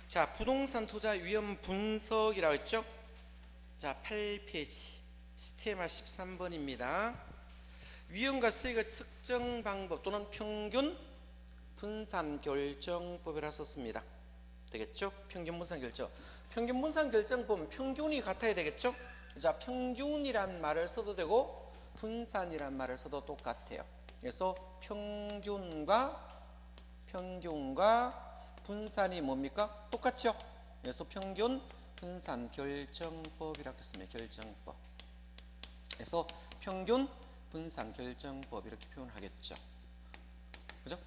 자, 부동산 투자 위험 분석이라고 했죠? 자, 8페이지 스테마 13번입니다. 위험과 수익의 측정 방법 또는 평균 분산 결정법이라 썼습니다. 되겠죠? 평균 분산 결정. 평균 분산 결정법은 평균이 같아야 되겠죠? 자, 평균이란 말을 써도 되고 분산이란 말을 써도 똑같아요. 그래서 평균과 분산이 뭡니까? 똑같죠? 그래서 평균 분산 결정법이라고 했습니다. 결정법. 그래서 평균 분산 결정법 이렇게 표현하겠죠. 그죠?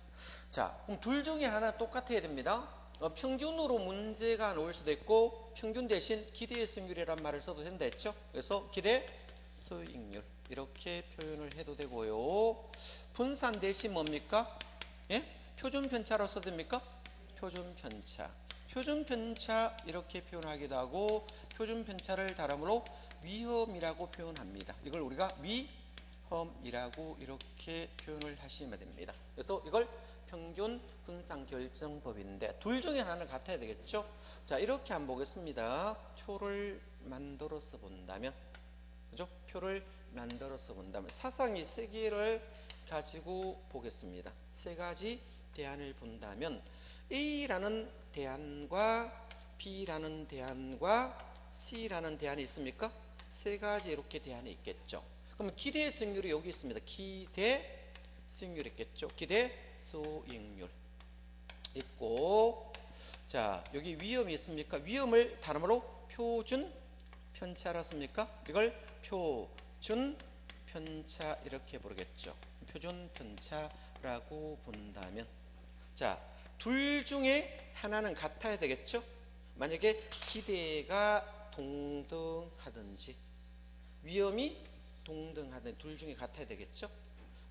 자, 그럼 둘 중에 하나 똑같아야 됩니다. 평균으로 문제가 나올 수도 있고 평균 대신 기대 수익률이란 말을 써도 된다 했죠. 그래서 기대 수익률 이렇게 표현을 해도 되고요. 분산 대신 뭡니까? 예? 표준 편차로 써도 됩니까? 표준 편차. 표준 편차 이렇게 표현하기도 하고 표준 편차를 다름으로 위험이라고 표현합니다. 이걸 우리가 위험이라고 이렇게 표현을 하시면 됩니다. 그래서 이걸 평균 분산 결정법인데 둘 중에 하나는 같아야 되겠죠? 자, 이렇게 한번 보겠습니다. 표를 만들어서 본다면, 그죠? 표를 만들어서 본다면 사상이 세 개를 가지고 보겠습니다. 세 가지 대안을 본다면 A라는 대안과 B라는 대안과 C라는 대안이 있습니까? 세 가지 이렇게 대안이 있겠죠. 그러면 기대 수익률이 여기 있습니다. 기대 수익률 있겠죠. 기대 수익률 있고, 자, 여기 위험이 있습니까? 위험을 다름으로 표준 편차라 씁니까? 이걸 표준 편차 이렇게 부르겠죠. 표준 편차라고 본다면, 자, 둘 중에 하나는 같아야 되겠죠. 만약에 기대가 동등하든지 위험이 동등하든지 둘 중에 같아야 되겠죠.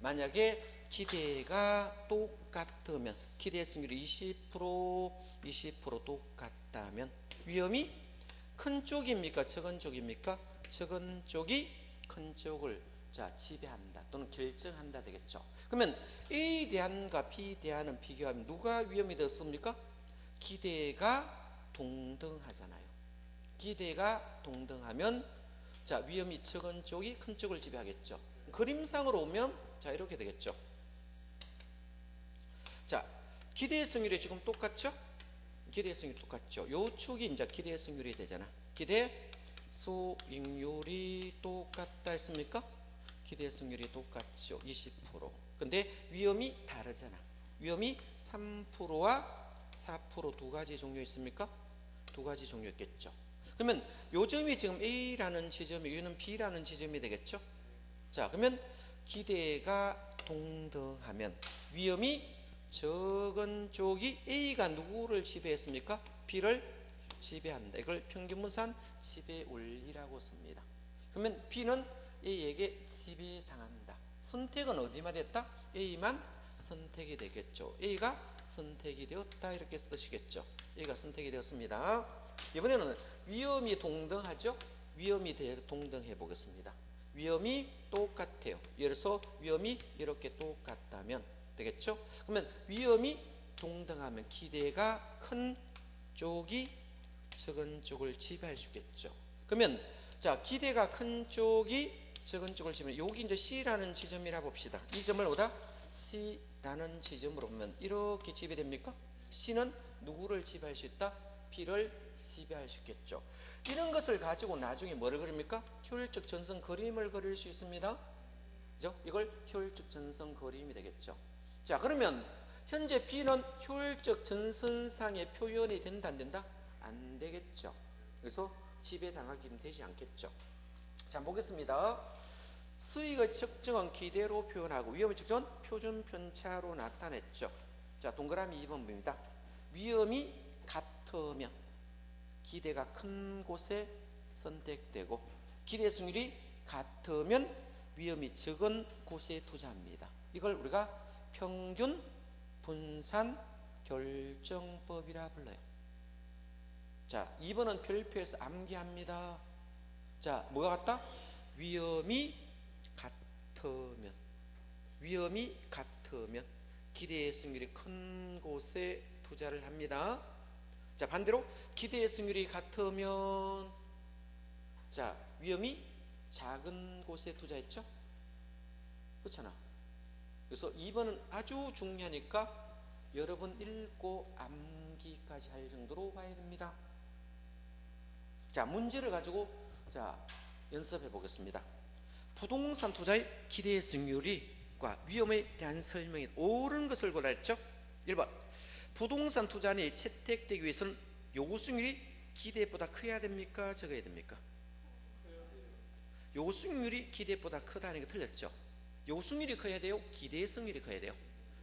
만약에 기대가 똑같으면 기대 수익률이 20% 똑같다면 위험이 큰 쪽입니까? 적은 쪽입니까? 적은 쪽이 큰 쪽을 자 지배한다 또는 결정한다 되겠죠. 그러면 A 대안과 B 대안은 비교하면 누가 위험이 더 습니까? 기대가 동등하잖아요. 기대가 동등하면 자 위험이 적은 쪽이 큰 쪽을 지배하겠죠. 그림상으로 오면 자 이렇게 되겠죠. 자, 기대 승률이 지금 똑같죠? 기대 승률이 똑같죠. 요 축이 이제 기대 승률이 되잖아. 기대 수익률이 똑같다 했습니까? 기대 승률이 똑같죠. 20%. 근데 위험이 다르잖아. 위험이 3%와 4% 두 가지 종류 있습니까? 두 가지 종류 있겠죠. 그러면 요점이 지금 A라는 지점이 여기는 B라는 지점이 되겠죠. 자, 그러면 기대가 동등하면 위험이 적은 쪽이 A가 누구를 지배했습니까? B를 지배한다. 이걸 평균분산 지배 원리라고 씁니다. 그러면 B는 A에게 지배당한다. 선택은 어디만 됐다? A만 선택이 되겠죠. A가 선택이 되었다 이렇게 뜻이겠죠. A가 선택이 되었습니다. 이번에는 위험이 동등하죠? 위험이 동등해 보겠습니다. 위험이 똑같아요. 예를 들어서 위험이 이렇게 똑같다면 되겠죠? 그러면 위험이 동등하면 기대가 큰 쪽이 적은 쪽을 지배할 수 있겠죠. 그러면 자 기대가 큰 쪽이 적은 쪽을 지배하면 여기 이제 C라는 지점이라 봅시다. 이 점을 보다 C라는 지점으로 보면 이렇게 지배됩니까? C는 누구를 지배할 수 있다? B를 지배할 수 있겠죠. 이런 것을 가지고 나중에 뭐를 그립니까? 효율적 전선 그림을 그릴 수 있습니다. 그죠? 이걸 효율적 전선 그림이 되겠죠. 자, 그러면 현재 B는 효율적 전선상의 표현이 된다 안 된다? 안 되겠죠. 그래서 지배당하기는 되지 않겠죠. 자, 보겠습니다. 수익의 측정은 기대로 표현하고 위험의 측정은 표준 편차로 나타냈죠. 자, 동그라미 2번입니다. 위험이 같으면 기대가 큰 곳에 선택되고 기대 수익률이 같으면 위험이 적은 곳에 투자합니다. 이걸 우리가 평균 분산 결정법이라 불러요. 자, 2번은 별표에서 암기합니다. 자, 뭐가 같다? 위험이 같으면 기대의 수익률이 큰 곳에 투자를 합니다. 자, 반대로 기대의 승률이 같으면 자, 위험이 작은 곳에 투자했죠? 그렇잖아. 그래서 2번은 아주 중요하니까 여러분 읽고 암기까지 할 정도로 봐야 됩니다. 자, 문제를 가지고 자, 연습해 보겠습니다. 부동산 투자의 기대 승률과 위험에 대한 설명이 옳은 것을 골라 했죠. 1번 부동산 투자는 채택되기 위해서는 요구 승률이 기대보다 커야 됩니까? 적어야 됩니까? 요구 승률이 기대보다 크다는 게 틀렸죠. 요구 승률이 커야 돼요? 기대 승률이 커야 돼요?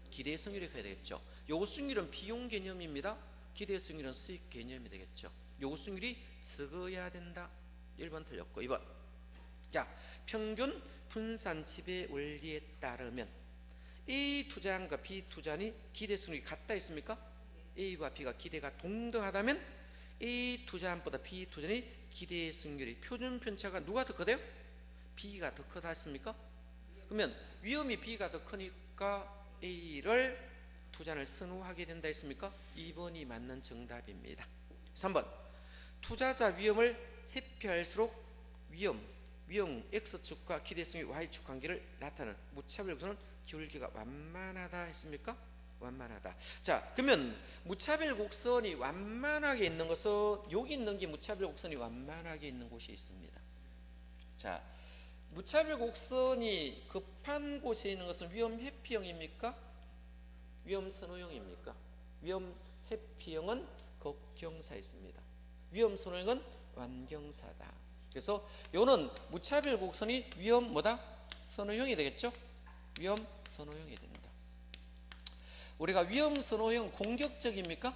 기대 승률이 커야 되겠죠. 요구 승률은 비용 개념입니다. 기대 승률은 수익 개념이 되겠죠. 요구 승률이 적어야 된다. 1번 틀렸고 2번 자, 평균 분산 지배 원리에 따르면 A 투자안과 B 투자안이 기대 승률이 같다 했습니까? A와 B가 기대가 동등하다면 A 투자안보다 B 투자안이 기대 승률이 표준 편차가 누가 더 크대요? B가 더 크다 했습니까? 그러면 위험이 B가 더 크니까 A를 투자를 선호하게 된다 했습니까? 2번이 맞는 정답입니다. 3번 투자자 위험을 회피할수록 위험 X축과 기대성의 Y축 관계를 나타내는 무차별 곡선은 기울기가 완만하다 했습니까? 완만하다. 자, 그러면 무차별 곡선이 완만하게 있는 것은 여기 있는 게 무차별 곡선이 완만하게 있는 곳이 있습니다. 자, 무차별 곡선이 급한 곳에 있는 것은 위험 회피형입니까? 위험 선호형입니까? 위험 회피형은 극경사에 있습니다. 위험 선호형은 완경사다. 그래서 요는 무차별 곡선이 위험 뭐다? 선호형이 되겠죠? 위험 선호형이 됩니다. 우리가 위험 선호형 공격적입니까?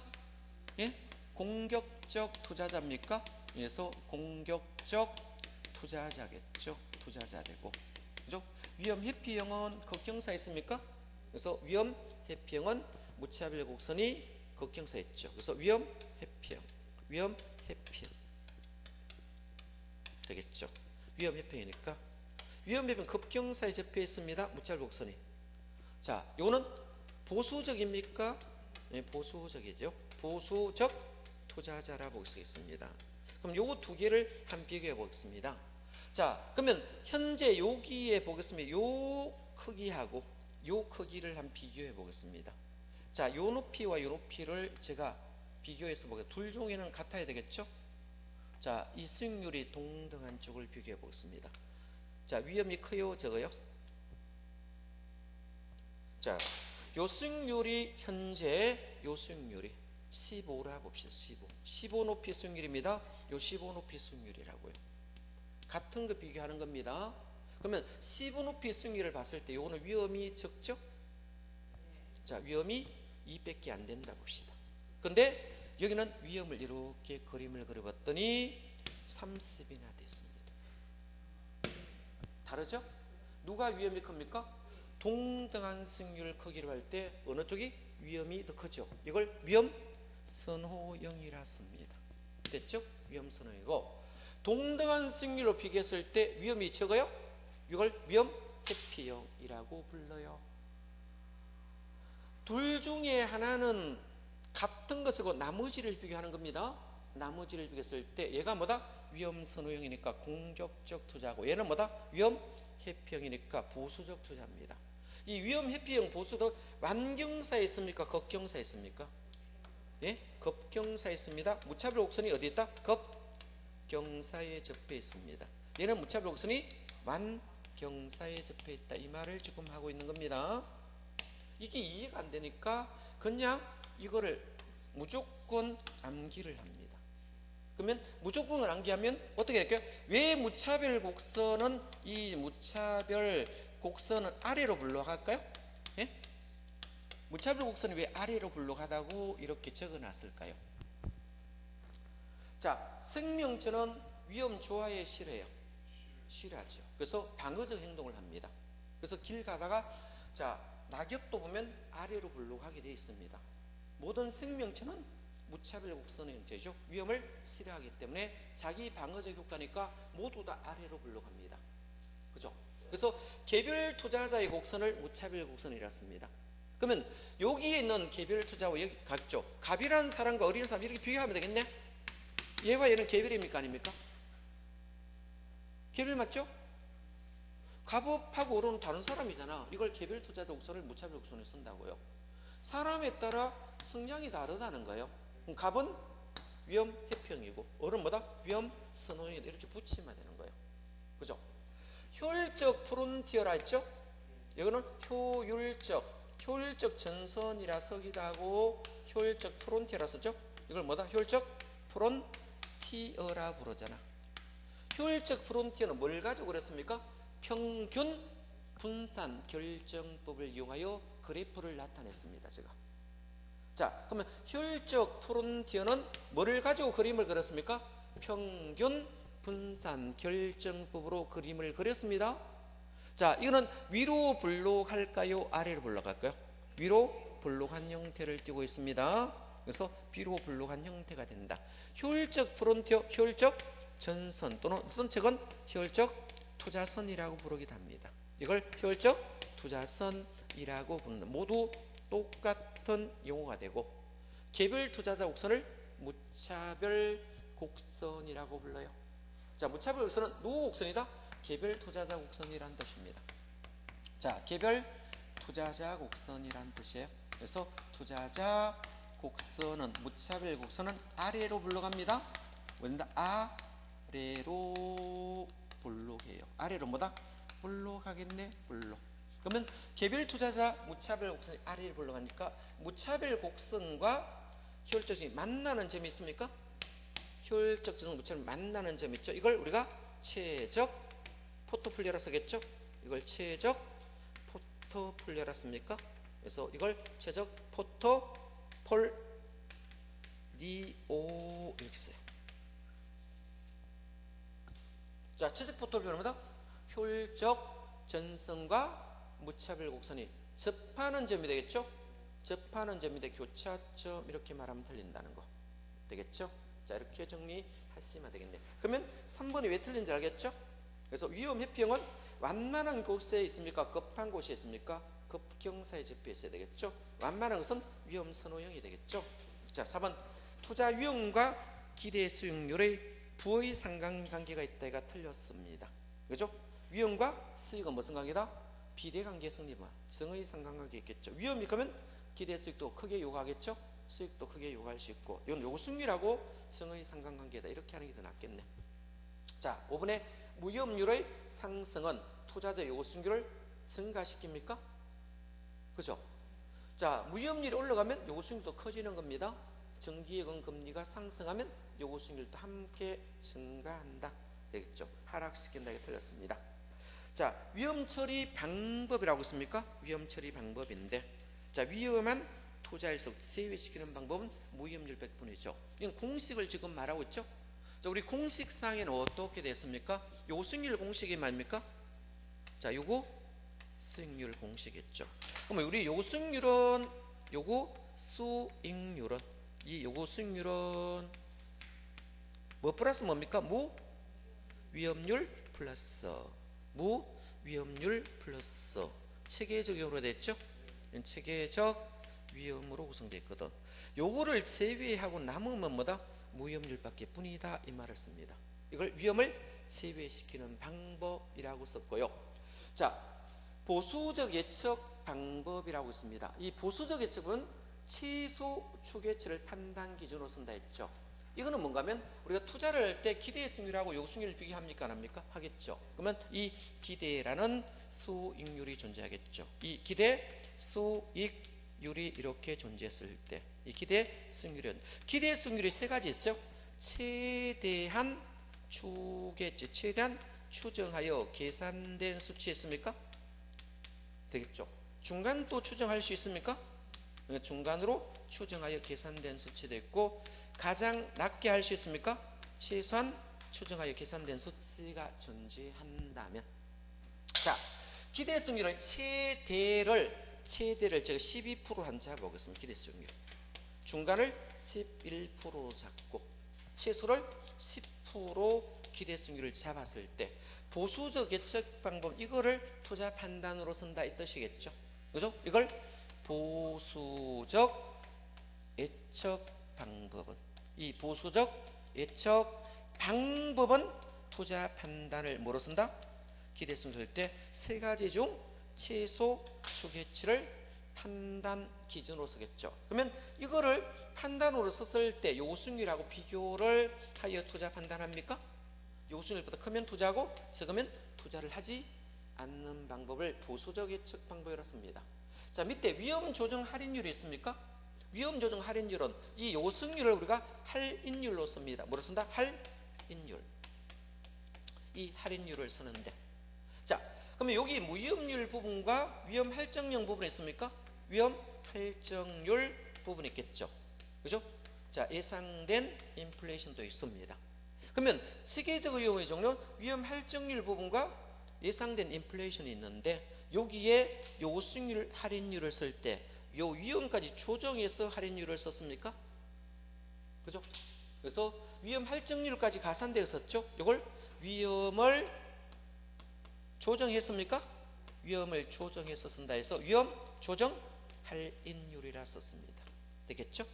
예? 공격적 투자자입니까? 그래서 공격적 투자자겠죠. 투자자 되고. 그죠? 위험 회피형은 극경사에 있습니까? 그래서 위험 회피형은 무차별 곡선이 극경사였죠. 그래서 위험 회피형 되겠죠. 위험 회피형이니까 위험 회피형 급경사에 접해 있습니다. 무차별 곡선이. 자, 요거는 보수적입니까? 네, 보수적이죠. 보수적 투자자라고 볼 수 있습니다. 그럼 요거 두 개를 한번 비교해 보겠습니다. 자, 그러면 현재 여기에 보겠습니다. 요 크기하고 요 크기를 한번 비교해 보겠습니다. 자, 요 높이와 요 높이를 제가 비교해서 보겠습니다. 둘 중에는 같아야 되겠죠? 자, 이 수익률이 동등한 쪽을 비교해 보겠습니다. 자, 위험이 커요? 적어요? 자, 요 수익률이 현재 요 수익률이 15라 봅시다. 15 높이 수익률입니다. 요 15 높이 수익률이라고요. 같은 거 비교하는 겁니다. 그러면 15 높이 수익률을 봤을 때 요거는 위험이 적죠? 자, 위험이 2밖에 안 된다 봅시다. 근데 여기는 위험을 이렇게 그림을 그려봤더니 30이나 됐습니다. 다르죠? 누가 위험이 큽니까? 동등한 승률 크기를 할 때 어느 쪽이 위험이 더 크죠? 이걸 위험 선호형이라 씁니다. 됐죠? 위험 선호형이고, 동등한 승률로 비교했을 때 위험이 적어요? 이걸 위험 회피형이라고 불러요. 둘 중에 하나는 같은 것이고 나머지를 비교하는 겁니다. 나머지를 비교했을 때 얘가 뭐다? 위험 선호형이니까 공격적 투자고, 얘는 뭐다? 위험 회피형이니까 보수적 투자입니다. 이 위험 회피형 보수도 완경사에 있습니까? 극경사에 있습니까? 예? 급경사에 있습니다. 무차별 곡선이 어디 있다? 급경사에 접해 있습니다. 얘는 무차별 곡선이 완경사에 접해 있다. 이 말을 지금 하고 있는 겁니다. 이게 이해가 안 되니까 그냥 이거를 무조건 암기를 합니다. 그러면 무조건 암기하면 어떻게 될까요? 왜 무차별 곡선은 이 무차별 곡선은 아래로 불러갈까요? 예? 무차별 곡선이 왜 아래로 불러가다고 이렇게 적어놨을까요? 자, 생명체는 위험 조화에 싫어요. 싫어하죠. 그래서 방어적 행동을 합니다. 그래서 길 가다가 자, 낙엽도 보면 아래로 불러가게 되어 있습니다. 모든 생명체는 무차별 곡선의 형태죠. 위험을 싫어하기 때문에 자기 방어적 효과니까 모두 다 아래로 불러갑니다. 그죠? 그래서 개별 투자자의 곡선을 무차별 곡선이라 씁니다. 그러면 여기에 있는 개별 투자와 여기 같죠. 갑이라는 사람과 어린 사람 이렇게 비교하면 되겠네. 얘와 얘는 개별입니까 아닙니까? 개별 맞죠? 갑업하고 어른은 다른 사람이잖아. 이걸 개별 투자 독선을 무차별 독선에 쓴다고요. 사람에 따라 성향이 다르다는 거예요. 그럼 갑은 위험 해평이고 어른 뭐다? 위험 선호형이다. 이렇게 붙이면 되는 거예요. 그죠? 효율적 프론티어라 했죠? 이거는 효율적 전선이라 쓰기도 하고 효율적 프론티어라 쓰죠? 이걸 뭐다? 효율적 프론티어라 부르잖아. 효율적 프론티어는 뭘 가지고 그랬습니까? 평균 분산 결정법을 이용하여 그래프를 나타냈습니다. 제가. 자, 그러면 효율적 프론티어는 뭐를 가지고 그림을 그렸습니까? 평균 분산 결정법으로 그림을 그렸습니다. 자, 이거는 위로 블록할까요? 아래로 블록할까요? 위로 블록한 형태를 띠고 있습니다. 그래서 위로 블록한 형태가 된다. 효율적 프론티어, 효율적 전선 또는 어떤 책은 효율적 투자선이라고 부르기도 합니다. 이걸 효율적 투자선이라고 부른다. 모두 똑같은 용어가 되고 개별 투자자 곡선을 무차별 곡선이라고 불러요. 자, 무차별 곡선은 누구 곡선이다? 개별 투자자 곡선이란 뜻입니다. 자, 개별 투자자 곡선이란 뜻이에요. 그래서 투자자 곡선은 무차별 곡선은 아래로 불러갑니다. 왜냐? 아래로 볼록해요. 아래로 뭐다? 볼록하겠네. 볼록. 그러면 개별 투자자 무차별 곡선이 아래로 볼록하니까 무차별 곡선과 효율적 전선이 만나는 점이 있습니까? 효율적 전선 무차별 만나는 점이 있죠. 이걸 우리가 최적 포트폴리오라 쓰겠죠. 이걸 최적 포트폴리오라 씁니까? 그래서 이걸 최적 포트폴리오 이렇게 써요. 자, 최적 포트폴리오는 뭐다? 효율적 전선과 무차별 곡선이 접하는 점이 되겠죠? 접하는 점인데 교차점 이렇게 말하면 틀린다는 거 되겠죠? 자, 이렇게 정리하시면 되겠네. 그러면 3번이 왜 틀린지 알겠죠? 그래서 위험 해평은 완만한 곳에 있습니까? 급한 곳에 있습니까? 급경사에 접해 있어야 되겠죠? 완만한 것은 위험 선호형이 되겠죠? 자, 4번 투자 위험과 기대 수익률의 부의 상관관계가 있다가 틀렸습니다. 그죠? 위험과 수익은 무슨 관계다? 비례관계 성립은 정의 상관관계 있겠죠. 위험이 그러면 기대 수익도 크게 요구하겠죠. 수익도 크게 요구할 수 있고 이건 요구수익률하고 정의 상관관계다. 이렇게 하는 게 더 낫겠네. 자, 5번에 무위험률의 상승은 투자자 요구수익률을 증가시킵니까? 그죠? 자, 무위험률이 올라가면 요구수익률도 커지는 겁니다. 정기예금 금리가 상승하면 요구수익률도 함께 증가한다. 되겠죠? 하락시킨다. 이게 틀렸습니다. 자, 위험 처리 방법이라고 있습니까? 위험 처리 방법인데, 자, 위험한 투자일수 제외시키는 방법은 무위험률 100분이죠. 이건 공식을 지금 말하고 있죠. 자, 우리 공식상에는 어떻게 됐습니까? 요수익률 공식이 뭡니까? 자, 요거 수익률 공식이겠죠. 그러면 우리 요수익률은 이 요거 수익률은 뭐 플러스 뭡니까? 무위험률 플러스 무위험률 플러스 체계적으로 됐죠? 체계적 위험으로 구성되어 있거든. 요거를 제외하고 남으면 뭐다? 무위험률밖에 뿐이다. 이 말을 씁니다. 이걸 위험을 제외시키는 방법이라고 썼고요. 자, 보수적 예측 방법이라고 있습니다. 이 보수적 예측은 최소 추계치를 판단 기준으로 쓴다 했죠. 이거는 뭔가 하면 우리가 투자를 할 때 기대 수익률하고 요수익률을 비교합니까? 안 합니까? 하겠죠. 그러면 이 기대라는 수익률이 존재하겠죠. 이 기대 수익률이 이렇게 존재했을 때 이 기대 수익률이 세 가지 있어요. 최대한 추계치, 최대한 추정하여 계산된 수치 있습니까? 되겠죠. 중간도 추정할 수 있습니까? 중간으로 추정하여 계산된 수치도 있고, 가장 낮게 할 수 있습니까? 최소한 추정하여 계산된 수치가 존재한다면. 자, 기대 수익률은 최대를 제가 12% 한 잡아보겠습니다. 기대 수익률. 중간을 11% 잡고 최소를 10% 기대 수익률을 잡았을 때 보수적 예측 방법, 이거를 투자 판단으로 쓴다 이 뜻이겠죠. 그죠? 이걸 보수적 예측 방법은, 이 보수적 예측 방법은 투자 판단을 뭐로 쓴다? 기대성 쓸 때 세 가지 중 최소 추계치를 판단 기준으로 쓰겠죠. 그러면 이거를 판단으로 썼을 때 요수익률하고 비교를 하여 투자 판단합니까? 요수익률보다 크면 투자하고 적으면 투자를 하지 않는 방법을 보수적 예측 방법이라고 씁니다. 자, 밑에 위험 조정 할인율이 있습니까? 위험 조정 할인율은 이 요수익률을 우리가 할인율로 씁니다. 뭐로 쓴다? 할인율. 이 할인율을 쓰는데, 자, 그러면 여기 무위험률 부분과 위험 할증률 부분이 있습니까? 위험 할증률 부분이 있겠죠. 그죠? 자, 예상된 인플레이션도 있습니다. 그러면 체계적 위험의 종류는 위험 할증률 부분과 예상된 인플레이션이 있는데, 여기에 요 수익률 할인율을 쓸 때 요 위험까지 조정해서 할인율을 썼습니까? 그죠? 그래서 위험 할증률까지 가산되어 썼죠. 이걸 위험을 조정했습니까? 위험을 조정해서 쓴다 해서 위험 조정 할인율이라 썼습니다. 되겠죠?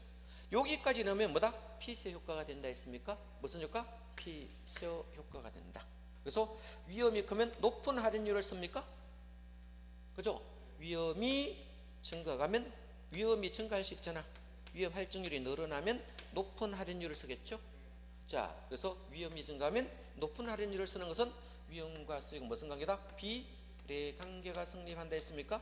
여기까지 넣으면 뭐다? 피세 효과가 된다 했습니까? 무슨 효과? 피세 효과가 된다. 그래서 위험이 크면 높은 할인율을 씁니까? 그죠? 위험이 증가하면, 위험이 증가할 수 있잖아. 위험 할증률이 늘어나면 높은 할인율을 쓰겠죠? 자, 그래서 위험이 증가하면 높은 할인율을 쓰는 것은 위험과 수익은 무슨 관계다? 비례 관계가 성립한다 했습니까?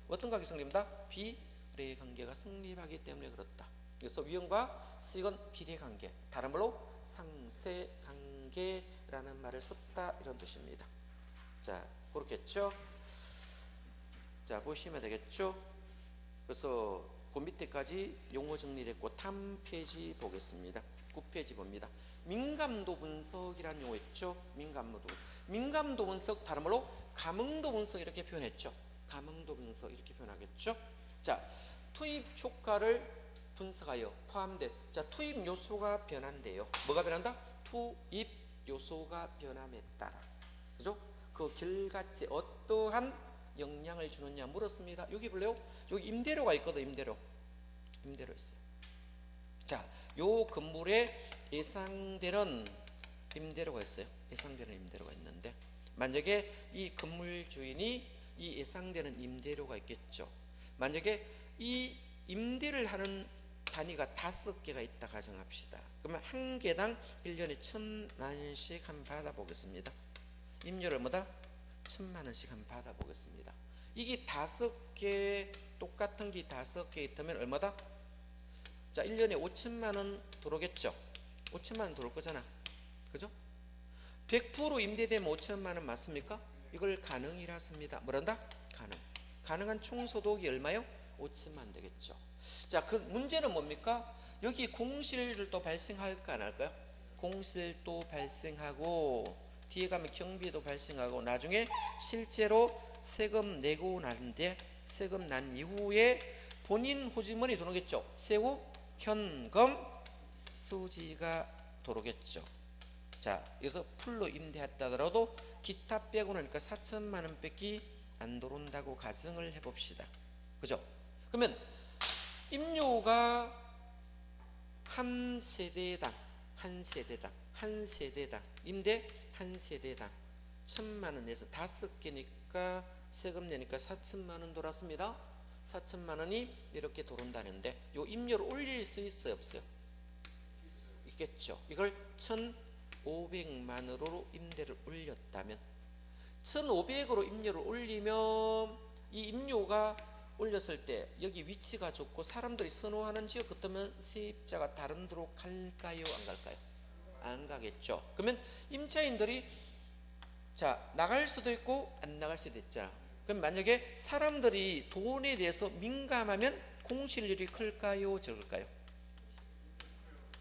어떤 관계 성립한다? 비례 관계가 성립하기 때문에 그렇다. 그래서 위험과 수익은 비례 관계, 다른 말로 상세 관계라는 말을 썼다, 이런 뜻입니다. 자, 그렇겠죠? 자, 보시면 되겠죠? 그래서 그 밑에까지 용어 정리됐고, 다음 페이지 보겠습니다. 9페이지 봅니다. 민감도 분석이라는 용어 있죠? 민감도 분석, 다른 말로 감응도 분석 이렇게 표현했죠. 감응도 분석 이렇게 표현하겠죠. 자, 투입 효과를 분석하여 포함된, 자, 투입 요소가 변한대요. 뭐가 변한다? 투입 요소가 변함에 따라, 그죠? 그 결과치 어떠한 영향을 주느냐 물었습니다. 여기 볼래요? 여기 임대료가 있거든. 임대료 있어요. 자, 요 건물에 예상되는 임대료가 있어요. 예상되는 임대료가 있는데, 만약에 이 건물 주인이 이 예상되는 임대료가 있겠죠. 만약에 이 임대를 하는 단위가 5개가 있다 가정합시다. 그러면 한 개당 1년에 1,000만 원씩 한번 받아보겠습니다. 임료를 뭐다? 1,000만 원씩 한번 받아보겠습니다. 이게 5개, 똑같은 게 5개 있다면 얼마다? 자, 1년에 5천만 원 들어오겠죠. 5천만 원 들어올 거잖아. 그죠? 100% 임대되면 5천만 원 맞습니까? 이걸 가능이라 씁니다. 뭐란다? 가능한 총소득이 얼마요? 5천만 원 되겠죠. 자, 그 문제는 뭡니까? 여기 공실도 발생할까 안 할까요? 공실도 발생하고, 뒤에 가면 경비도 발생하고, 나중에 실제로 세금 내고 나는데, 세금 난 이후에 본인 호주머니 들어오겠죠. 세후 현금 수지가 들어오겠죠. 자, 여기서 풀로 임대했다 하더라도 기타 빼고 나니까 4천만 원 밖에 안 들어온다고 가정을 해봅시다. 그죠? 그러면 임료가 한 세대당 임대 한 세대당 1,000만 원 내서 5개니까 세금 내니까 4천만 원 돌았습니다. 4천만 원이 이렇게 들어온다는데, 요 임료를 올릴 수 있어요, 없어요? 있겠죠. 이걸 1,500만 원으로 임대를 올렸다면, 1,500으로 임료를 올리면 이 임료가 올렸을 때 여기 위치가 좋고 사람들이 선호하는 지역 같으면 세입자가 다른 데로 갈까요, 안 갈까요? 안 가겠죠. 그러면 임차인들이, 자, 나갈 수도 있고 안 나갈 수도 있잖아. 그럼 만약에 사람들이 돈에 대해서 민감하면 공실률이 클까요, 적을까요?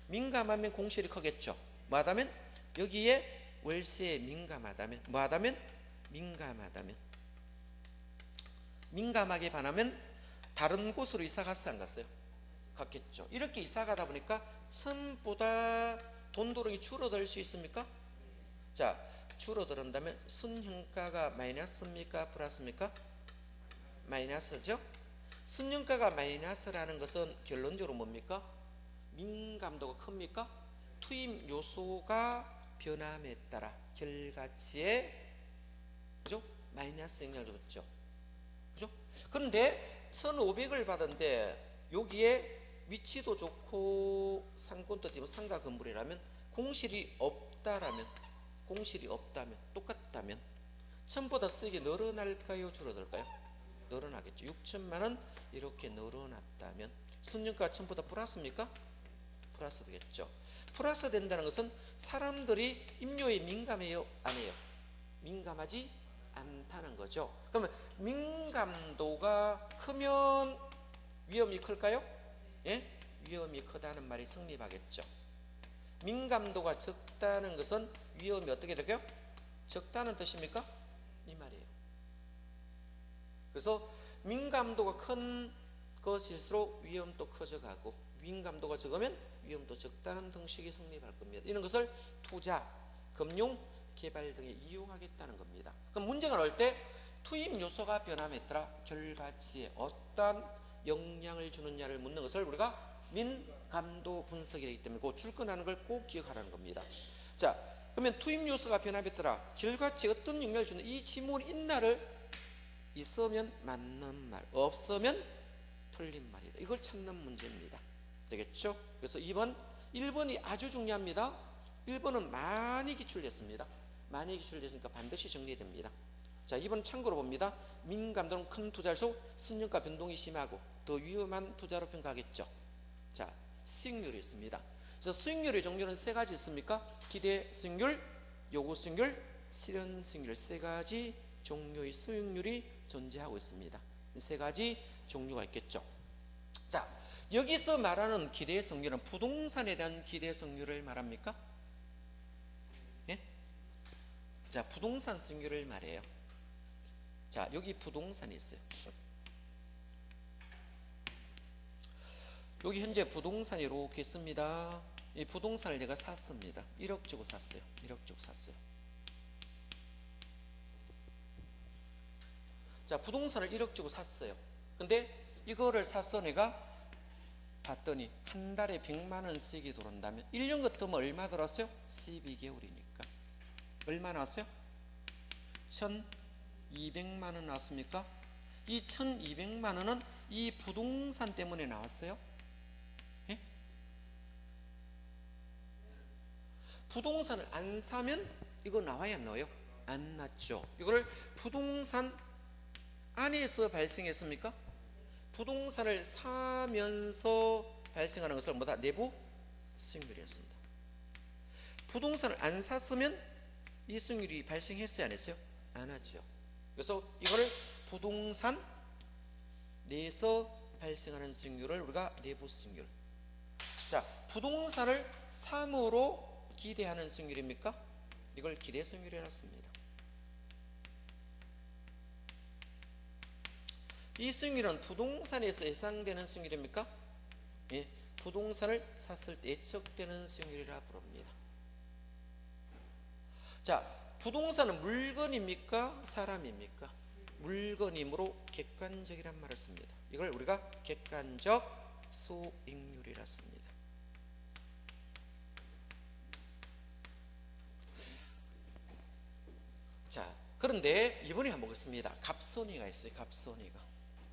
민감하면 공실이 크겠죠. 뭐하다면? 여기에 월세에 민감하다면, 뭐하다면? 민감하게 반하면 다른 곳으로 이사 갔어, 안 갔어요? 갔겠죠. 이렇게 이사 가다 보니까 처음보다 돈 도록이 줄어들 수 있습니까? 자, 줄어든다면 순형가가 마이너스입니까, 플러스입니까? 마이너스죠. 순년가가 마이너스라는 것은 결론적으로 뭡니까? 민감도가 큽니까? 투입 요소가 변함에 따라 결과치에 그죠? 마이너스 영향을 줬죠. 그죠? 그런데 1500을 받았는데 여기에 위치도 좋고 상권도 지금 상가 건물이라면 공실이 없다면 똑같다면 처음보다 수익이 늘어날까요? 줄어들까요? 늘어나겠죠. 6천만 원 이렇게 늘어났다면 순년가 처음보다 플러스입니까? 플러스 되겠죠. 플러스 된다는 것은 사람들이 임료에 민감해요? 안 해요? 민감하지 않다는 거죠. 그러면 민감도가 크면 위험이 클까요? 예? 위험이 크다는 말이 성립하겠죠. 민감도가 적다는 것은 위험이 어떻게 될까요? 적다는 뜻입니까? 이 말이에요. 그래서 민감도가 큰 것일수록 위험도 커져가고 민감도가 적으면 위험도 적다는 등식이 성립할 겁니다. 이런 것을 투자, 금융, 개발 등에 이용하겠다는 겁니다. 그럼 문제가 나올 때 투입 요소가 변함에 따라 결과치에 어떤 영향을 주느냐를 묻는 것을 우리가 민감도 분석이기 때문에 그 출근하는 걸 꼭 기억하라는 겁니다. 자, 그러면 투입 요소가 변함에 따라 결과치에 어떤 영향을 주는 이 지문이 있나를 있으면 맞는 말, 없으면 틀린 말이다. 이걸 찾는 문제입니다. 되겠죠? 그래서 2번, 1번이 아주 중요합니다. 1번은 많이 기출됐습니다. 많이 기출됐으니까 반드시 정리됩니다. 자, 2번 참고로 봅니다. 민감도는 큰 투자일수록 순년가 변동이 심하고 더 위험한 투자로 평가하겠죠. 자, 수익률이 있습니다. 그래서 수익률의 종류는 세 가지 있습니까? 기대 수익률, 요구 수익률, 실현 수익률 세 가지 종류의 수익률이 존재하고 있습니다. 세 가지 종류가 있겠죠. 자, 여기서 말하는 기대 수익률은 부동산에 대한 기대 수익률을 말합니까? 예? 자, 부동산 수익률을 말해요. 자, 여기 부동산이 있어요. 여기 현재 부동산이 이렇게 있습니다. 이 부동산을 내가 샀습니다. 1억 주고 샀어요. 1억 주고 샀어요. 자, 부동산을 1억 주고 샀어요. 근데 이거를 사서 내가 봤더니 한 달에 100만 원 수익이 들어온다면 1년 같으면 얼마 들었어요? 12개월이니까 얼마 나왔어요? 1200만 원 나왔습니까? 이 1200만 원은 이 부동산 때문에 나왔어요? 예? 부동산을 안 사면 이거 나와야 안 나와요? 안 났죠. 이거를 부동산 안에서 발생했습니까? 부동산을 사면서 발생하는 것을 뭐다? 내부 수익률이었습니다. 부동산을 안 샀으면 이 수익률이 발생했어요? 안 했어요? 안 하죠. 그래서 이거를 부동산 내에서 발생하는 수익률을 우리가 내부 수익률. 자, 부동산을 삼으로 기대하는 수익률입니까? 이걸 기대 수익률이 해놨습니다. 이 수익률은 부동산에서 예상되는 수익률입니까? 예, 부동산을 샀을 때 예측되는 수익률이라 부릅니다. 자, 부동산은 물건입니까? 사람입니까? 물건이므로 객관적이란 말을 씁니다. 이걸 우리가 객관적 수익률이라 씁니다. 자, 그런데 이번에 한번 보겠습니다. 갑선이가 있어요.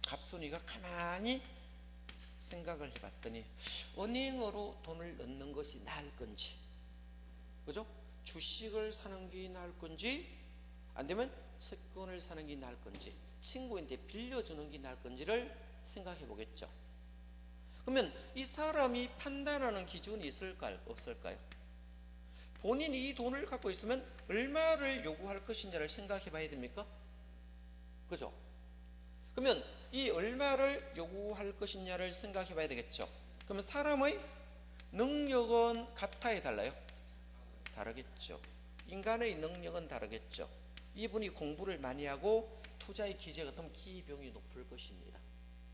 갑선이가 가만히 생각을 해봤더니 은행으로 돈을 넣는 것이 나을 건지, 그죠? 주식을 사는 게 나을 건지, 안 되면 채권을 사는 게 나을 건지, 친구한테 빌려주는 게 나을 건지를 생각해 보겠죠. 그러면 이 사람이 판단하는 기준이 있을까요? 없을까요? 본인이 이 돈을 갖고 있으면 얼마를 요구할 것인지를 생각해 봐야 됩니까? 그죠? 그러면 이 얼마를 요구할 것이냐를 생각해 봐야 되겠죠. 그러면 사람의 능력은 같아야 달라요? 다르겠죠. 인간의 능력은 다르겠죠. 이분이 공부를 많이 하고 투자의 기재가 같으면 기회비용이 높을 것입니다.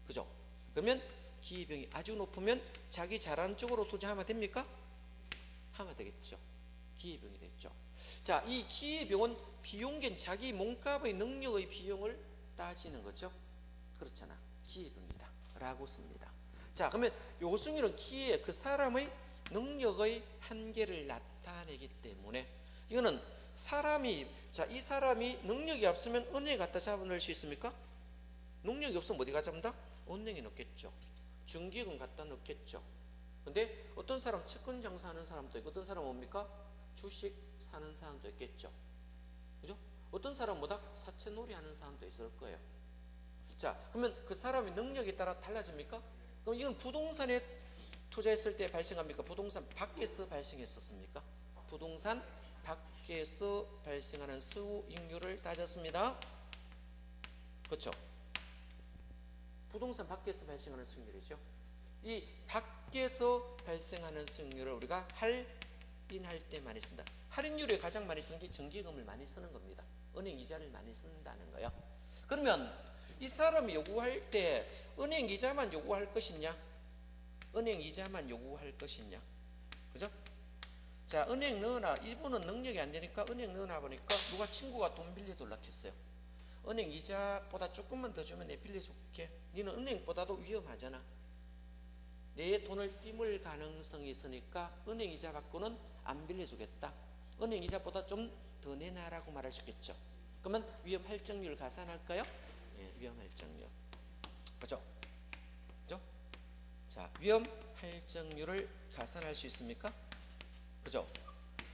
그죠? 그러면 기회비용이 아주 높으면 자기 잘하는 쪽으로 투자하면 됩니까? 하면 되겠죠. 기회비용이 됐죠. 자, 이 기회비용은 비용견 자기 몸값의 능력의 비용을 따지는 거죠. 그렇잖아. 기회비용이다. 라고 씁니다. 자, 그러면 요 승률은 기의 그 사람의 능력의 한계를 나타내기 때문에 이거는 사람이, 자, 이 사람이 능력이 없으면 은행에 갖다 잡아넣을 수 있습니까? 능력이 없으면 어디 갖다 잡는다? 은행에 넣겠죠. 중기금 갖다 넣겠죠. 근데 어떤 사람 채권 장사하는 사람도 있고, 어떤 사람은 뭡니까? 주식 사는 사람도 있겠죠. 그죠? 어떤 사람보다 사채놀이 하는 사람도 있을 거예요. 자, 그러면 그 사람의 능력에 따라 달라집니까? 그럼 이건 부동산에 투자했을 때 발생합니까? 부동산 밖에서 발생했었습니까? 부동산 밖에서 발생하는 수익률을 따졌습니다. 그렇죠? 부동산 밖에서 발생하는 수익률이죠. 이 밖에서 발생하는 수익률을 우리가 할인할 때 많이 쓴다. 할인율에 가장 많이 쓰는 게 정기금을 많이 쓰는 겁니다. 은행 이자를 많이 쓴다는 거예요. 그러면 이 사람이 요구할 때 은행 이자만 요구할 것이냐, 은행 이자만 요구할 것이냐, 그죠? 자, 은행 넣어놔. 이분은 능력이 안 되니까 은행 넣어놔 보니까 누가 친구가 돈 빌려달라고 했어요. 은행 이자보다 조금만 더 주면 내 빌려줄게. 너는 은행보다도 위험하잖아. 내 돈을 띄물 가능성이 있으니까 은행 이자 받고는 안 빌려주겠다. 은행 이자보다 좀 더 내놔라고 말할 수 있겠죠. 그러면 위험 할증률 가산할까요? 예, 위험 할증률. 그죠? 그죠? 자, 위험 할증률을 가산할 수 있습니까? 그죠?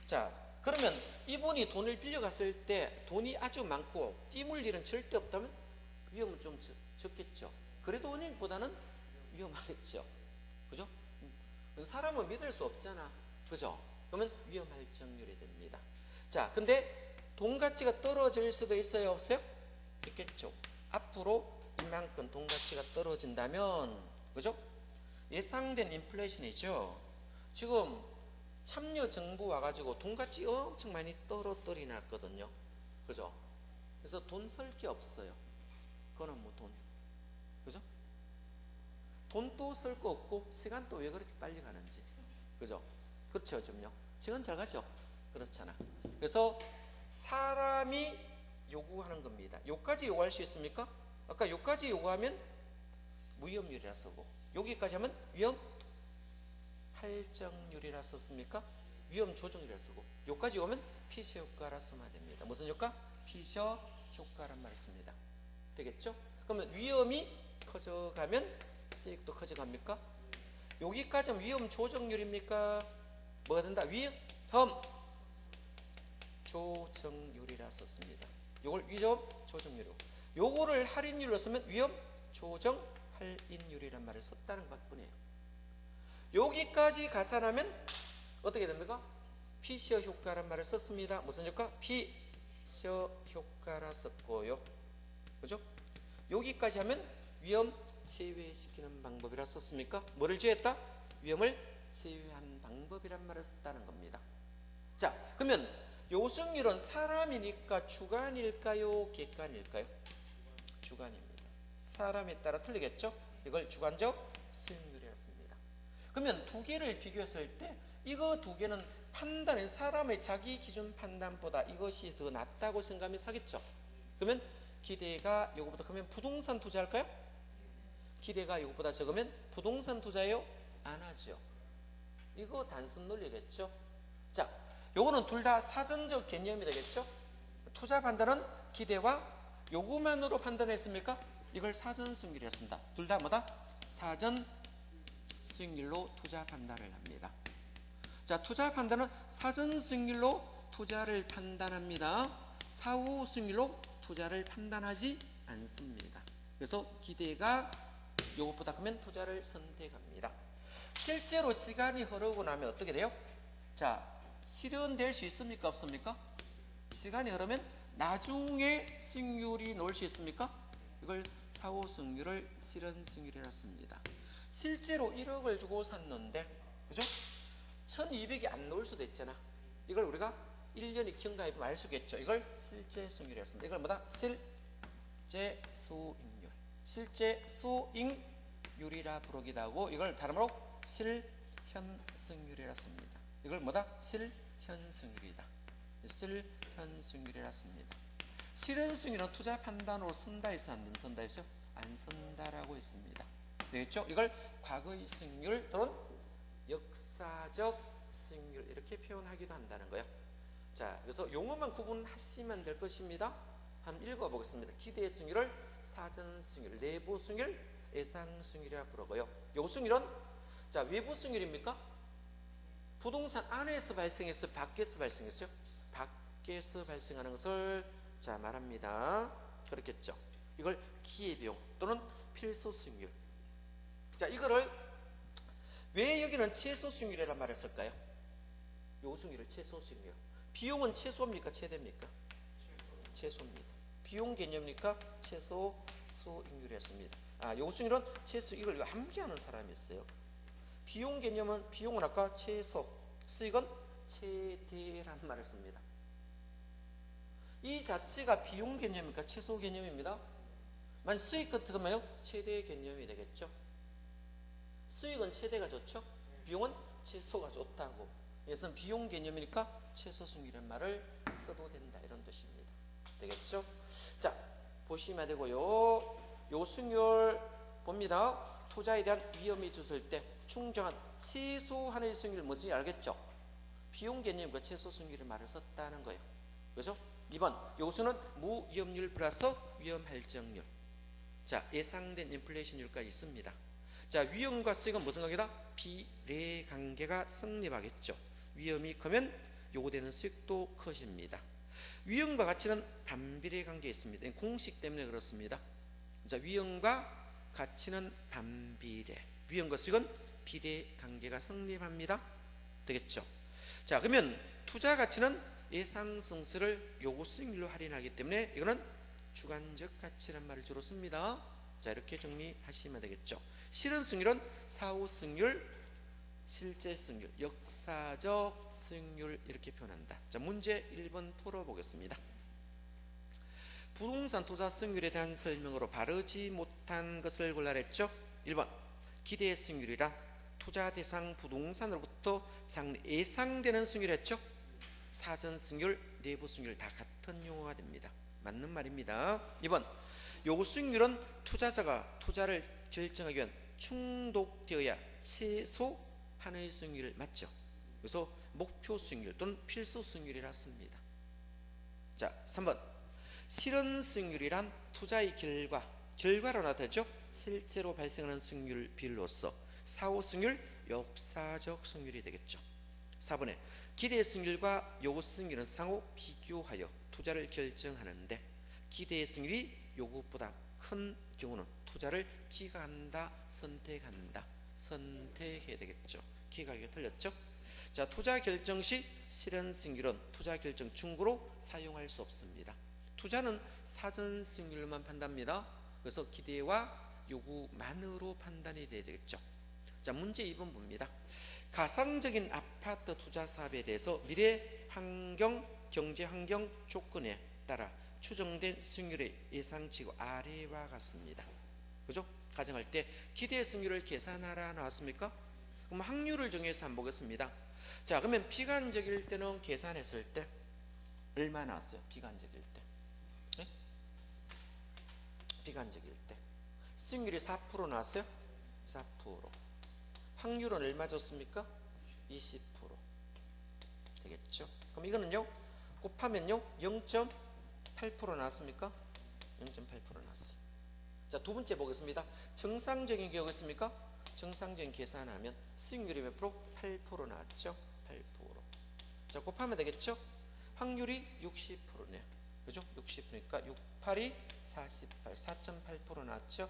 자, 그러면 이분이 돈을 빌려갔을 때 돈이 아주 많고 띄물 일은 절대 없다면 위험은 좀 적겠죠. 그래도 은행보다는 위험하겠죠. 그죠? 사람은 믿을 수 없잖아. 그죠? 그러면 위험 할증률이 됩니다. 자, 근데 돈 가치가 떨어질 수도 있어요, 없어요? 있겠죠. 앞으로 이만큼 돈 가치가 떨어진다면, 그죠? 예상된 인플레이션이죠. 지금 참여정부 와가지고 돈 가치 엄청 많이 떨어뜨리 놨거든요. 그죠? 그래서 돈 쓸 게 없어요. 그거는 뭐 돈. 그죠? 돈도 쓸 거 없고 시간도 왜 그렇게 빨리 가는지. 그죠? 그렇죠, 좀요. 시간 잘 가죠? 그렇잖아. 그래서 사람이 요구하는 겁니다. 요까지 요구할 수 있습니까? 아까 요까지 요구하면 무위험률이라 쓰고, 여기까지 하면 위험 할증률이라 썼습니까? 위험 조정률이라 쓰고, 요까지 오면 피셔 효과라 쓰면 됩니다. 무슨 효과? 피셔 효과란 말을 씁니다. 되겠죠? 그러면 위험이 커져가면 수익도 커져갑니까? 여기까지 하면 위험 조정률입니까? 뭐가 된다? 위험 조정률이라 썼습니다. 요걸 위험 조정률이고, 요거를 할인율로 쓰면 위험 조정 할인율이란 말을 썼다는 것뿐이에요. 여기까지 가산하면 어떻게 됩니까? 피셔 효과란 말을 썼습니다. 무슨 효과? 피셔 효과라 썼고요. 그죠? 여기까지 하면 위험 제외시키는 방법이라 썼습니까? 뭐를 제외했다? 위험을 제외하는 방법이란 말을 썼다는 겁니다. 자, 그러면 요승률은 사람이니까 주관일까요? 객관일까요? 주관입니다. 사람에 따라 틀리겠죠? 이걸 주관적 수익률이라 씁니다. 그러면 두 개를 비교했을 때 이거 두 개는 판단은 사람의 자기 기준 판단보다 이것이 더 낫다고 생각하면 사겠죠? 그러면 기대가 요거보다 크면 부동산 투자할까요? 기대가 이것보다 적으면 부동산 투자해요? 안 하죠. 이거 단순 논리겠죠. 자, 요거는 둘 다 사전적 개념이 되겠죠. 투자 판단은 기대와 요구만으로 판단했습니까? 이걸 사전 수익률이었습니다. 둘 다 뭐다? 사전 수익률로 투자 판단을 합니다. 자, 투자 판단은 사전 수익률로 투자를 판단합니다. 사후 수익률로 투자를 판단하지 않습니다. 그래서 기대가 요것보다 크면 투자를 선택합니다. 실제로 시간이 흐르고 나면 어떻게 돼요? 자, 실현될 수 있습니까? 없습니까? 시간이 흐르면 나중에 수익률이 나올 수 있습니까? 이걸 사후 수익률을 실현 수익률이라 씁니다. 실제로 1억을 주고 샀는데, 그죠? 1200이 안 나올 수도 있잖아. 이걸 우리가 1년이 경과해보면 알 수겠죠. 이걸 실제 수익률이라 씁니다. 이걸 뭐다? 실제 수익률. 실제 수익률이라 부르기도 하고, 이걸 다름으로 실현 수익률이라 씁니다. 이걸 뭐다? 실현 수익률이다. 실현 수익률이라 씁니다. 실현 수익률은 투자 판단으로 쓴다 해서 안 쓴다 해서 안 쓴다라고 했습니다. 되겠죠? 이걸 과거의 승률 또는 역사적 승률 이렇게 표현하기도 한다는 거예요. 자, 그래서 용어만 구분하시면 될 것입니다. 한번 읽어보겠습니다. 기대 승률을 사전 승률, 내부 승률, 예상 승률이라 부르고요. 요 승률은 자, 외부 승률입니까? 부동산 안에서 발생했어요? 밖에서 발생했어요? 밖에서 발생하는 것을 자 말합니다. 그렇겠죠. 이걸 기회비용 또는 필수 승률. 자, 이거를 왜 여기는 최소 승률이라는 말을 쓸까요? 요 승률을 최소 승률. 비용은 최소입니까? 최대입니까? 최소입니다. 비용 개념이니까 최소 수익률이었습니다. 요 승률은 최소. 이걸 암기하는 사람이 있어요. 비용 개념은 비용은 아까 최소, 수익은 최대라는 말을 씁니다. 이 자체가 비용 개념이니까 최소 개념입니다. 만약 수익 같으면 최대 개념이 되겠죠. 수익은 최대가 좋죠. 비용은 최소가 좋다고. 그래서 비용 개념이니까 최소 승률이라는 말을 써도 된다 이런 뜻입니다. 되겠죠? 자, 보시면 되고요. 요 승률 봅니다. 투자에 대한 위험이 줬을 때 충정한 최소한의 승률 뭔지 알겠죠? 비용 개념과 최소 승률의 말을 썼다는 거예요. 그죠? 2번 요수는 무위험률 플러스 위험 할증률. 자, 예상된 인플레이션율까지 있습니다. 자, 위험과 수익은 무슨 관계다? 비례 관계가 성립하겠죠. 위험이 크면 요구되는 수익도 커집니다. 위험과 가치는 반비례 관계에 있습니다. 공식 때문에 그렇습니다. 자, 위험과 가치는 반비례, 위험과 수익은 비례 관계가 성립합니다. 되겠죠? 자, 그러면 투자 가치는 예상 승수를 요구 수익률로 할인하기 때문에 이거는 주관적 가치란 말을 주로 씁니다. 자, 이렇게 정리하시면 되겠죠. 실현 승률은 사후 승률, 실제 승률, 역사적 승률 이렇게 표현한다. 자, 문제 1번 풀어보겠습니다. 부동산 투자 승률에 대한 설명으로 바르지 못한 것을 골라냈죠. 1번 기대 승률이란 투자 대상 부동산으로부터 장래 예상되는 승률이었죠. 사전 승률, 내부 승률 다 같은 용어가 됩니다. 맞는 말입니다. 2번 요구 승률은 투자자가 투자를 결정하기 위한 충족되어야 최소 한의 승률 맞죠? 그래서 목표 승률 또는 필수 승률이라 씁니다. 자, 3번 실현 승률이란 투자의 결과로 나타나죠. 실제로 발생하는 승률 비율로서 사후 승률, 역사적 승률이 되겠죠. 4번에 기대 승률과 요구 승률은 상호 비교하여 투자를 결정하는데 기대 승률이 요구보다 큰 경우는 투자를 기각한다, 선택한다. 선택해야 되겠죠. 기각이 틀렸죠. 자, 투자 결정 시 실현 승률은 투자 결정 충고로 사용할 수 없습니다. 투자는 사전 승률만 판단합니다. 그래서 기대와 요구만으로 판단이 돼야 되겠죠. 자, 문제 2번 봅니다. 가상적인 아파트 투자 사업에 대해서 미래 환경, 경제 환경 조건에 따라 추정된 승률의 예상치고 아래와 같습니다. 그죠? 가정할 때 기대 승률을 계산하라 나왔습니까? 그럼 확률을 정해서 한번 보겠습니다. 자, 그러면 비관적일 때는 계산했을 때 얼마 나왔어요? 비관적일 때. 네? 비관적일 때 승률이 4% 나왔어요? 4%. 확률은 얼마 줬습니까? 20% 되겠죠. 그럼 이거는요 곱하면요 0.8% 나왔습니까? 0.8% 나왔어요. 자, 두 번째 보겠습니다. 정상적인 경우였습니까? 정상적인 계산하면 수익률이 몇 프로? 8% 나왔죠. 8%. 자, 곱하면 되겠죠. 확률이 60%네요. 그죠? 60%니까 6, 8이 48, 4.8% 나왔죠.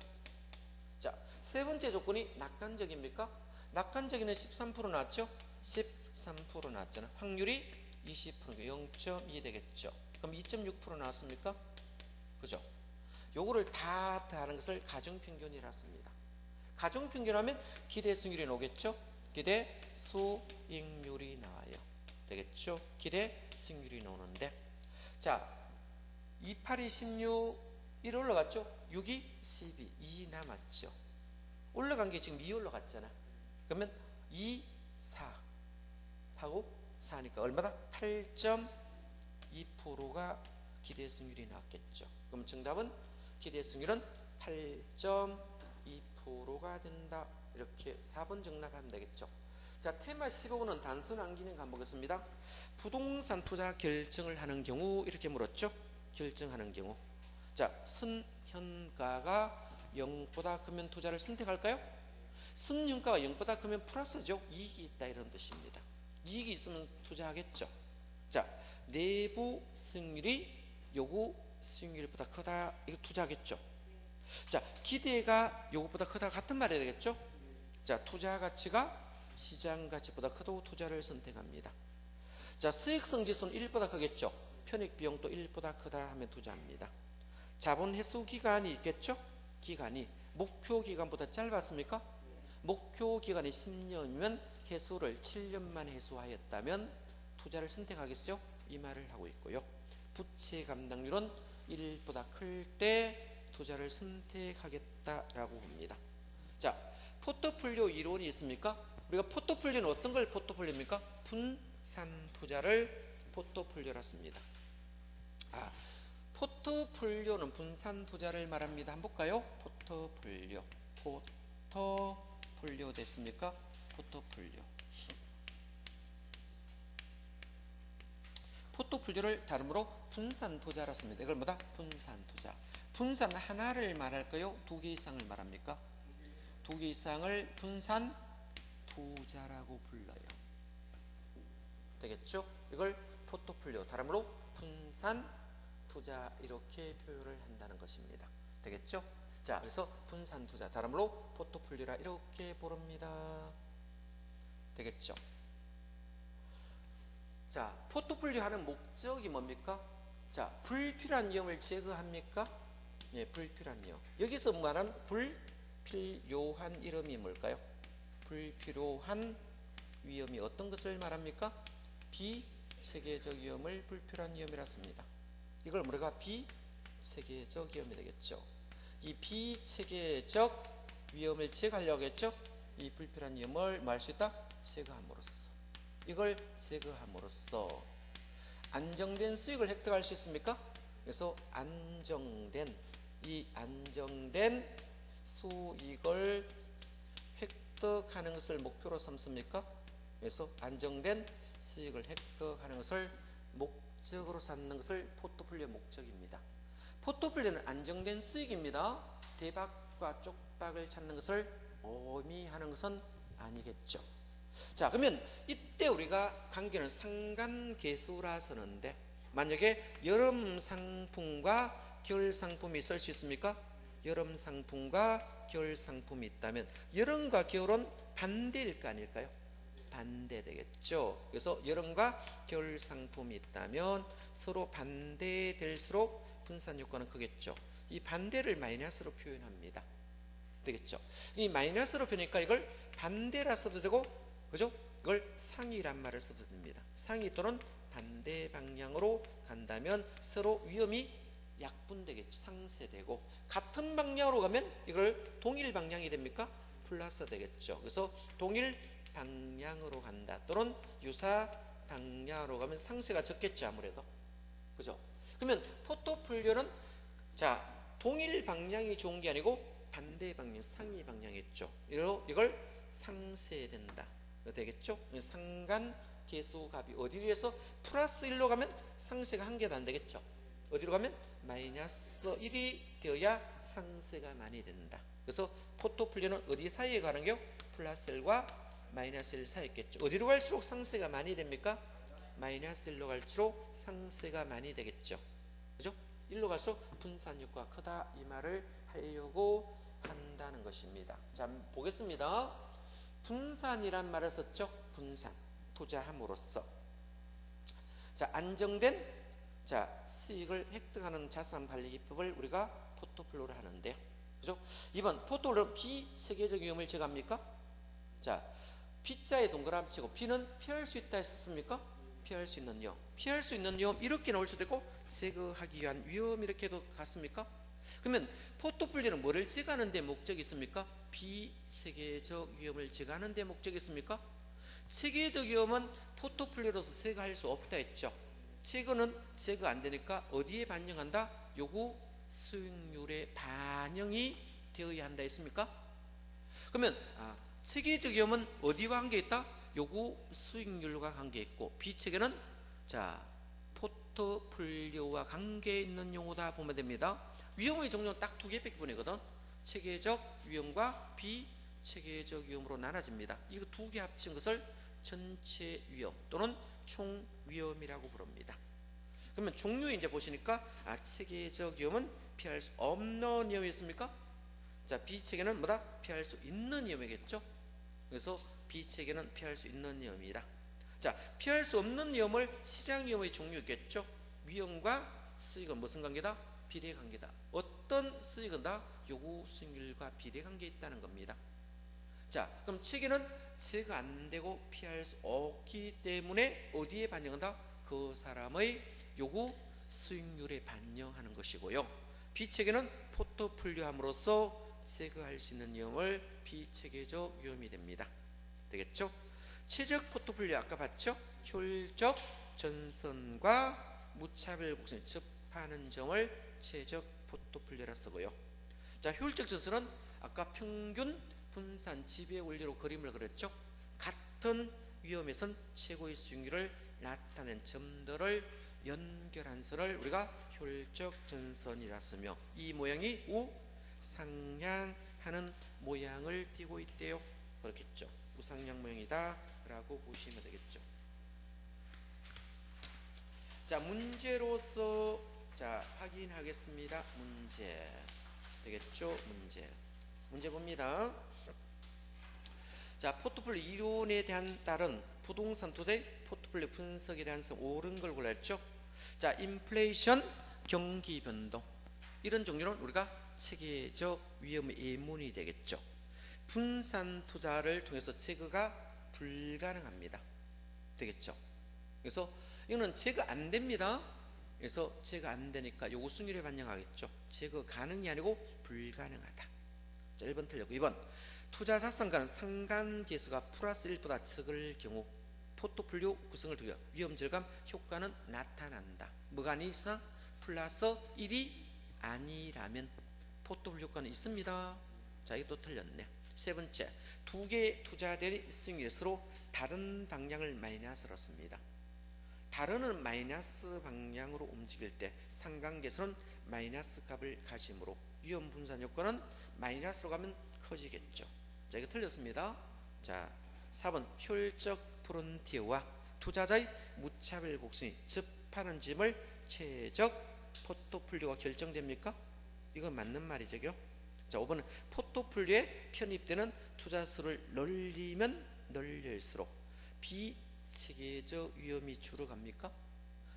자, 세 번째 조건이 낙관적입니까? 낙관적이는 13% 나왔죠? 13% 나왔잖아. 확률이 20%, 0.2 되겠죠. 그럼 2.6% 나왔습니까? 그죠? 요거를 다 하는 것을 가중평균이라 씁니다. 가중평균하면 기대 승률이 나오겠죠? 기대 수익률이 나와요. 되겠죠? 기대 승률이 나오는데, 자, 2, 8이 16, 1 올라갔죠? 6이 12, 2 남았죠? 올라간 게 지금 2 올라갔잖아. 그러면 2, 4 하고 4니까 얼마다? 8.2%가 기대 승률이 나왔겠죠. 그럼 정답은 기대 승률은 8.2% 도로가 된다. 이렇게 4번 정답하면 되겠죠. 자, 테마 15는 단순한 기능 한번 보겠습니다. 부동산 투자 결정을 하는 경우 이렇게 물었죠. 결정하는 경우. 자, 선현가가 0보다 크면 투자를 선택할까요? 선현가가 0보다 크면 플러스죠. 이익이 있다 이런 뜻입니다. 이익이 있으면 투자하겠죠. 자, 내부 수익률이 요구 수익률보다 크다. 이거 투자하겠죠. 자, 기대가 요구보다 크다 같은 말이 되겠죠. 자, 투자 가치가 시장 가치보다 크도 투자를 선택합니다. 자, 수익성 지수는 1보다 크겠죠. 편익 비용도 1보다 크다 하면 투자합니다. 자본 회수 기간이 있겠죠. 기간이 목표 기간보다 짧았습니까? 목표 기간이 10년이면 회수를 7년만 회수하였다면 투자를 선택하겠죠. 이 말을 하고 있고요. 부채 감당률은 1보다 클 때 투자를 선택하겠다라고 봅니다. 자, 포트폴리오 이론이 있습니까? 우리가 포트폴리오는 어떤 걸 포트폴리오입니까? 분산 투자를 포트폴리오라 씁니다. 포트폴리오는 분산 투자를 말합니다. 한번 볼까요? 포트폴리오 됐습니까? 포트폴리오를 다름으로 분산 투자라 씁니다. 이걸 뭐다? 분산 투자. 분산 하나를 말할까요? 두 개 이상을 말합니까? 두 개 이상을 분산 투자라고 불러요. 되겠죠? 이걸 포트폴리오 다름으로 분산 투자 이렇게 표현을 한다는 것입니다. 되겠죠? 자, 그래서 분산 투자 다름으로 포트폴리오라 이렇게 부릅니다. 되겠죠? 자, 포트폴리오 하는 목적이 뭡니까? 자, 불필요한 위험을 제거합니까? 예, 불필요한 위험. 여기서 말하는 불필요한 이름이 뭘까요? 불필요한 위험이 어떤 것을 말합니까? 비체계적 위험을 불필요한 위험이라 씁니다. 이걸 우리가 비체계적 위험이 되겠죠. 이 비체계적 위험을 제거하려고 했죠. 이 불필요한 위험을 뭐 할 수 있다? 제거함으로써. 이걸 제거함으로써 안정된 수익을 획득할 수 있습니까? 그래서 안정된 수익을 획득하는 것을 목표로 삼습니까? 그래서 안정된 수익을 획득하는 것을 목적으로 삼는 것을 포트폴리오 목적입니다. 포트폴리오는 안정된 수익입니다. 대박과 쪽박을 찾는 것을 의미하는 것은 아니겠죠. 자, 그러면 이때 우리가 관계는 상관계수라 쓰는데 만약에 여름 상품과 겨울 상품이 있을 수 있습니까? 여름 상품과 겨울 상품이 있다면 여름과 겨울은 반대일 거 아닐까요? 반대되겠죠. 그래서 여름과 겨울 상품이 있다면 서로 반대될수록 분산 효과는 크겠죠. 이 반대를 마이너스로 표현합니다. 되겠죠. 이 마이너스로 표현하니까 이걸 반대라 써도 되고, 그죠? 이걸 상이란 말을 써도 됩니다. 상이 또는 반대 방향으로 간다면 서로 위험이 약분되겠죠. 상쇄되고, 같은 방향으로 가면 이걸 동일 방향이 됩니까? 플러스 되겠죠. 그래서 동일 방향으로 간다 또는 유사 방향으로 가면 상쇄가 적겠죠. 아무래도. 그죠? 그러면 포트폴리오는 자, 동일 방향이 좋은 게 아니고 반대 방향, 상위 방향이었죠. 이걸 상쇄된다. 되겠죠? 상관계수값이 어디로 해서 플러스 1로 가면 상쇄가 한 개도 안 되겠죠. 어디로 가면 마이너스 1이 되어야 상쇄가 많이 된다. 그래서 포트폴리오는 어디 사이에 가는 게요? 플러스 1과 마이너스 1 사이에 있겠죠. 어디로 갈수록 상쇄가 많이 됩니까? 마이너스 1로 갈수록 상쇄가 많이 되겠죠. 그죠? 1로 갈수록 분산 효과가 크다. 이 말을 하려고 한다는 것입니다. 자, 보겠습니다. 분산이란 말을 썼죠. 분산, 투자함으로써. 자, 안정된 수익을 획득하는 자산 관리 기법을 우리가 포트폴리오를 하는데요. 그죠? 이번 포트폴리오 비체계적 위험을 제거합니까? 자, B자에 동그라미 치고 B는 피할 수 있다 했었습니까? 피할 수 있는 위험. 피할 수 있는 위험 이렇게 나올 수도 있고 제거하기 위한 위험 이렇게도 갔습니까? 그러면 포트폴리오는 뭐를 제거하는 데 목적이 있습니까? 비체계적 위험을 제거하는 데 목적이 있습니까? 체계적 위험은 포트폴리오로서 제거할 수 없다 했죠. 체계는 제거 안 되니까 어디에 반영한다? 요구 수익률에 반영이 되어야 한다 했습니까? 그러면 체계적 위험은 어디와 관계 있다? 요구 수익률과 관계 있고, 비체계는 자 포트폴리오와 관계 있는 용어다 보면 됩니다. 위험의 종류는 딱 두 개밖에 뿐이거든. 체계적 위험과 비체계적 위험으로 나눠집니다. 이거 두 개 합친 것을 전체 위험 또는 총 위험이라고 부릅니다. 그러면 종류 이제 보시니까 체계적 위험은 피할 수 없는 위험이 있습니까? 자, 비체계는 뭐다? 피할 수 있는 위험이겠죠. 그래서 비체계는 피할 수 있는 위험이다. 자, 피할 수 없는 위험을 시장 위험의 종류겠죠. 위험과 수익은 무슨 관계다? 비례 관계다. 어떤 수익은 다 요구 수익률과 비례 관계에 있다는 겁니다. 자, 그럼 체계는 제거 안 되고 피할 수 없기 때문에 어디에 반영한다? 그 사람의 요구 수익률에 반영하는 것이고요. 비체계는 포트폴리오 함으로써 제거할 수 있는 위험을 비체계적 위험이 됩니다. 되겠죠? 최적 포트폴리오 아까 봤죠? 효율적 전선과 무차별 곡선을 접하는 점을 최적 포트폴리오라 쓰고요. 자, 효율적 전선은 아까 평균 분산 지배 원리로 그림을 그렸죠. 같은 위험에선 최고의 수익률을 나타낸 점들을 연결한 선을 우리가 효율적 전선이라 쓰며, 이 모양이 우상향하는 모양을 띠고 있대요. 그렇겠죠. 우상향 모양이다 라고 보시면 되겠죠. 자, 문제로서 자 확인하겠습니다. 문제 되겠죠. 문제 봅니다. 자, 포트폴리오 이론에 대한 따른 부동산 투자의 포트폴리오 분석에 대한 옳은 걸 골랐죠. 자, 인플레이션, 경기 변동, 이런 종류는 우리가 체계적 위험의 예문이 되겠죠. 분산 투자를 통해서 제거가 불가능합니다. 되겠죠. 그래서 이거는 제거 안 됩니다. 그래서 제거 안 되니까 요구 수익률에 반영하겠죠. 제거 가능이 아니고 불가능하다. 자, 1번 틀렸고, 2번 투자 자산과는 상관계수가 플러스 1보다 적을 경우 포트폴리오 구성을 통해 위험 절감 효과는 나타난다. 뭐가 아니있어? 플러스 1이 아니라면 포트폴리오 효과는 있습니다. 자, 이것도 틀렸네. 세 번째, 두 개의 투자들이 수익률이 서로 다른 방향을 마이너스로 씁니다. 다른은 마이너스 방향으로 움직일 때 상관계수는 마이너스 값을 가지므로 위험 분산 효과는 마이너스로 가면 커지겠죠. 자, 이거 틀렸습니다. 자, 4번 효율적 프론티어와 투자자의 무차별 곡선이 접하는 점을 최적 포트폴리오가 결정됩니까? 이건 맞는 말이죠. 자, 5번은 포트폴리오에 편입되는 투자수를 늘리면 늘릴수록 비체계적 위험이 줄어갑니까?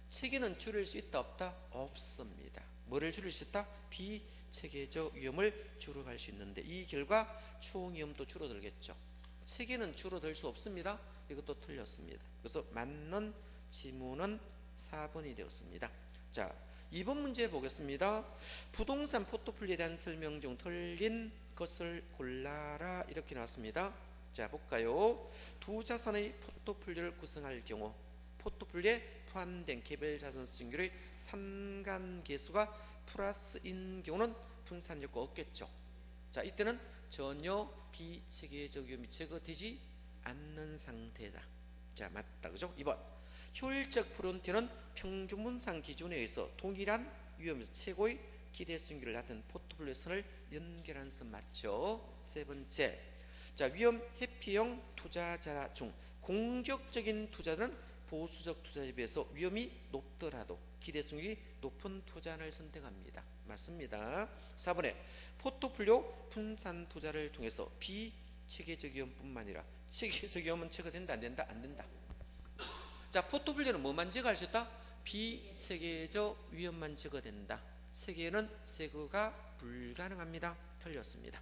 체계는 줄일 수 있다 없다? 없습니다. 뭐를 줄일 수 있다? 비체계적 위험을 줄여갈 수 있는데, 이 결과 총 위험도 줄어들겠죠. 체계는 줄어들 수 없습니다. 이것도 틀렸습니다. 그래서 맞는 지문은 4번이 되었습니다. 자, 2번 문제 보겠습니다. 부동산 포트폴리오에 대한 설명 중 틀린 것을 골라라, 이렇게 나왔습니다. 자, 볼까요? 두 자산의 포트폴리오를 구성할 경우 포트폴리오에 포함된 개별 자산 수익률의 상관계수가 플러스인 경우는 분산 효과 없겠죠. 자, 이때는 전혀 비체계적 위험이 제거되지 않는 상태다. 자, 맞다. 그죠? 2번 효율적 프론티어는 평균 분산 기준에 의해서 동일한 위험에서 최고의 기대 수익률을 나타낸 포트폴리오 선을 연결하는 선 맞죠? 세 번째, 자, 위험 회피형 투자자 중 공격적인 투자들은 보수적 투자에 비해서 위험이 높더라도 기대 수익률이 높은 투자를 선택합니다. 맞습니다. 4번에 포트폴리오 분산 투자를 통해서 비체계적 위험뿐만 아니라 체계적 위험은 제거된다 안 된다? 안 된다. 자, 포트폴리오는 뭐만 제거할 수 있다? 비체계적 위험만 제거된다. 체계는 제거가 불가능합니다. 틀렸습니다.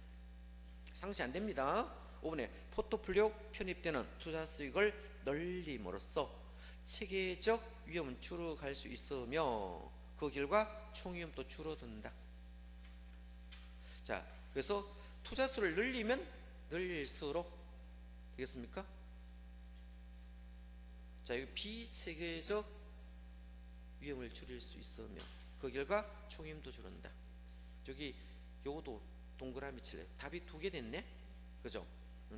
상시 안 됩니다. 5번에 포트폴리오 편입되는 투자 수익을 늘림으로써 체계적 위험은 줄어갈 수 있으며 그 결과 총 위험도 줄어든다. 자, 그래서 투자 수를 늘리면 늘릴수록 되겠습니까? 자, 이 비체계적 위험을 줄일 수 있으며 그 결과 총임도 줄는다. 저기 요것도 동그라미 칠래. 답이 두 개 됐네. 그죠?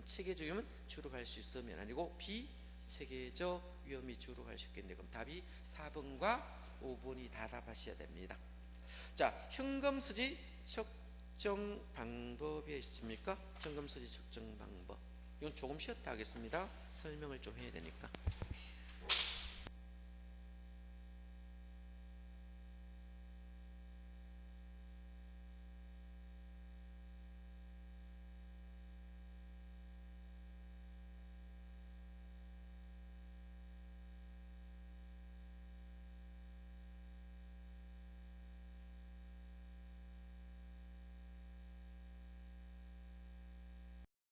체계적 위험은 주로 갈 수 있으면 아니고 비체계적 위험이 주로 갈 수 있겠네요. 그럼 답이 4번과 5번이 다 답하셔야 됩니다. 자, 현금수지 측정 방법이 있습니까? 현금수지 측정 방법. 이건 조금 쉬었다 하겠습니다. 설명을 좀 해야 되니까.